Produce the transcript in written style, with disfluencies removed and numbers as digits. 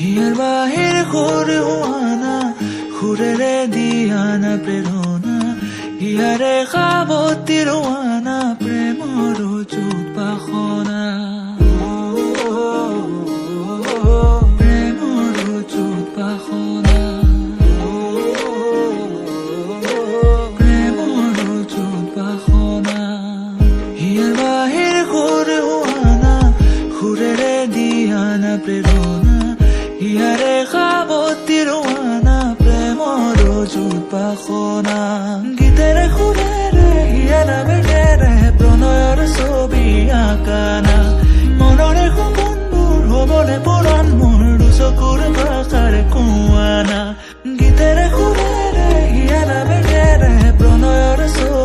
হিয়াৰ বাহিৰ সুৰ হোৱানা সুৰেৰে দিয়ানা প্ৰেৰণা হিয়াৰে সাৱতি ৰোৱানা প্ৰেমৰ চুপাসনা প্ৰেমৰ চুপাসনা প্ৰেমৰ চুপাসনা হিয়াৰ বাহিৰ সুৰ হোৱানা সুৰেৰে দিয়ানা প্ৰেৰণা হিয়াৰে সাৱতি ৰোৱানা প্ৰেমৰ চুপাসনা গীতেৰে সুৰেৰে হিয়া নামেৰে প্ৰণয়ৰ ছবি আঁকানা মনৰে সপোনবোৰ হ'বলে পুৰণ মোৰ চকুৰ ভাষাৰে কোৱানা গীতেৰে সুৰেৰে হিয়া নামে